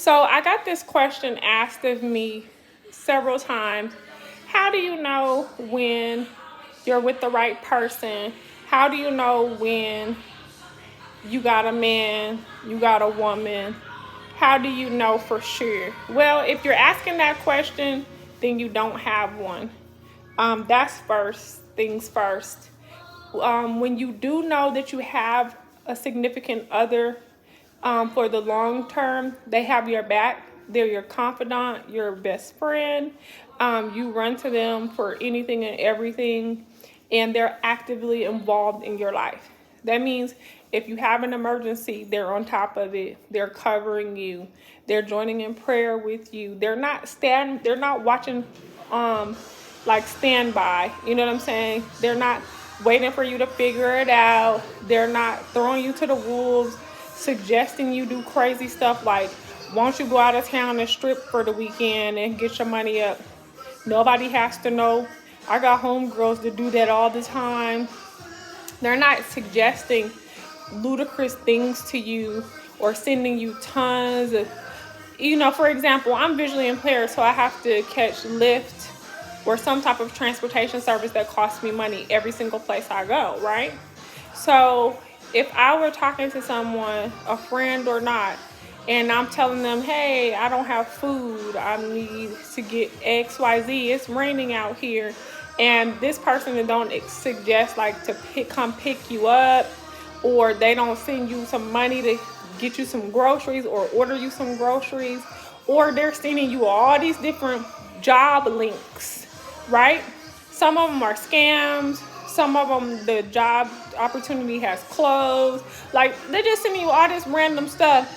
So I got this question asked of me several times. How do you know when you're with the right person? How do you know when you got a man, you got a woman? How do you know for sure? Well, if you're asking that question, then you don't have one. That's first things first. When you do know that you have a significant other, for the long term, they have your back. They're your confidant, your best friend. You run to them for anything and everything, and they're actively involved in your life. That means if you have an emergency, they're on top of it. They're covering you. They're joining in prayer with you. They're not watching like standby. You know what I'm saying? They're not waiting for you to figure it out. They're not throwing you to the wolves, suggesting you do crazy stuff like, won't you go out of town and strip for the weekend and get your money up? Nobody has to know. I got homegirls that do that all the time. They're not suggesting ludicrous things to you or sending you tons of, for example, I'm visually impaired, so I have to catch Lyft or some type of transportation service that costs me money every single place I go, right? So if I were talking to someone, a friend or not, and I'm telling them, hey, I don't have food, I need to get XYZ, it's raining out here, and this person don't suggest like to come pick you up, or they don't send you some money to get you some groceries or order you some groceries, or they're sending you all these different job links, right? Some of them are scams. Some of them, the job opportunity has closed. Like, they're just sending you all this random stuff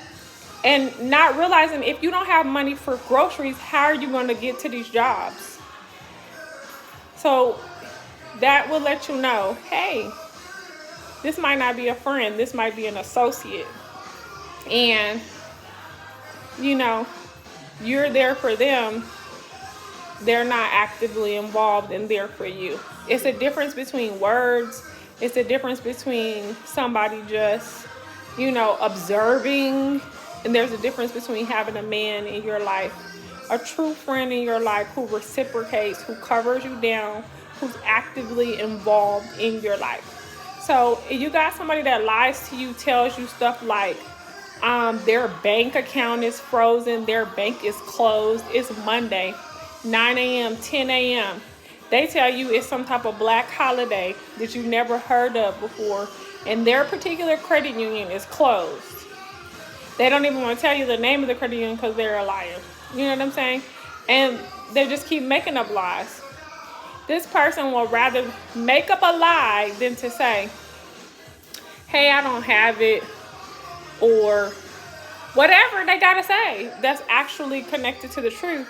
and not realizing if you don't have money for groceries, how are you going to get to these jobs? So that will let you know, hey, this might not be a friend. This might be an associate. And, you're there for them. They're not actively involved and there for you. It's a difference between words. It's a difference between somebody just, observing. And there's a difference between having a man in your life, a true friend in your life who reciprocates, who covers you down, who's actively involved in your life. So if you got somebody that lies to you, tells you stuff like, their bank account is frozen, their bank is closed, it's Monday, 9 a.m., 10 a.m. They tell you it's some type of black holiday that you've never heard of before, and their particular credit union is closed. They don't even want to tell you the name of the credit union because they're a liar. You know what I'm saying? And they just keep making up lies. This person will rather make up a lie than to say, hey, I don't have it, or whatever they gotta say that's actually connected to the truth.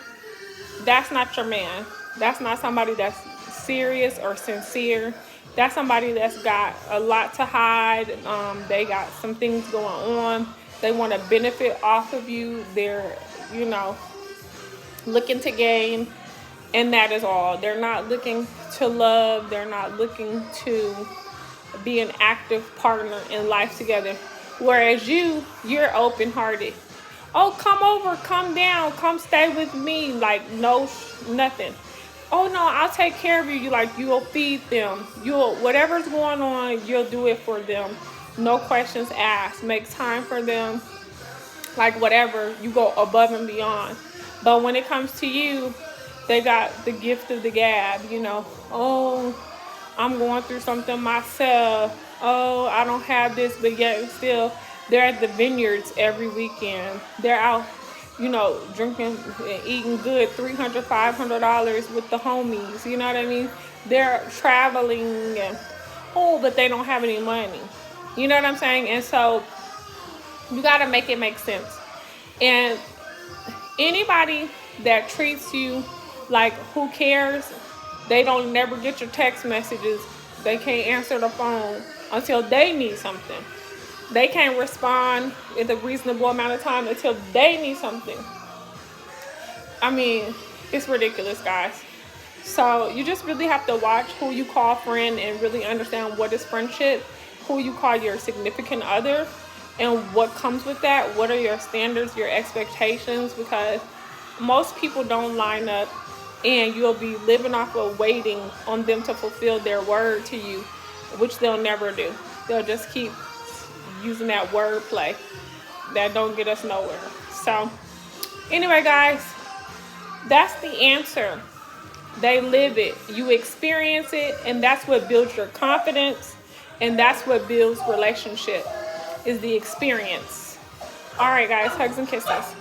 That's not your man. That's not somebody that's serious or sincere. That's somebody that's got a lot to hide. They got some things going on. They want to benefit off of you. They're, looking to gain. And that is all. They're not looking to love. They're not looking to be an active partner in life together. Whereas you're open-hearted. Oh, come over, come down, come stay with me. Like, no, nothing. Oh, no, I'll take care of you. You'll feed them. Whatever's going on, you'll do it for them. No questions asked. Make time for them. Like, whatever, you go above and beyond. But when it comes to you, they got the gift of the gab, Oh, I'm going through something myself. Oh, I don't have this, but yet still, they're at the vineyards every weekend. They're out, drinking and eating good, $300, $500 with the homies. You know what I mean? They're traveling, but they don't have any money. You know what I'm saying? And so you got to make it make sense. And anybody that treats you like, who cares? They don't never get your text messages. They can't answer the phone until they need something. They can't respond in a reasonable amount of time until they need something. I mean, it's ridiculous, guys. So you just really have to watch who you call friend and really understand what is friendship, who you call your significant other, and what comes with that. What are your standards, your expectations? Because most people don't line up, and you'll be living off of waiting on them to fulfill their word to you, which they'll never do. They'll just keep using that word play that don't get us nowhere. So anyway, guys, that's the answer. They live it, you experience it, and that's what builds your confidence, and that's what builds relationship, is the experience. All right, guys, hugs and kisses.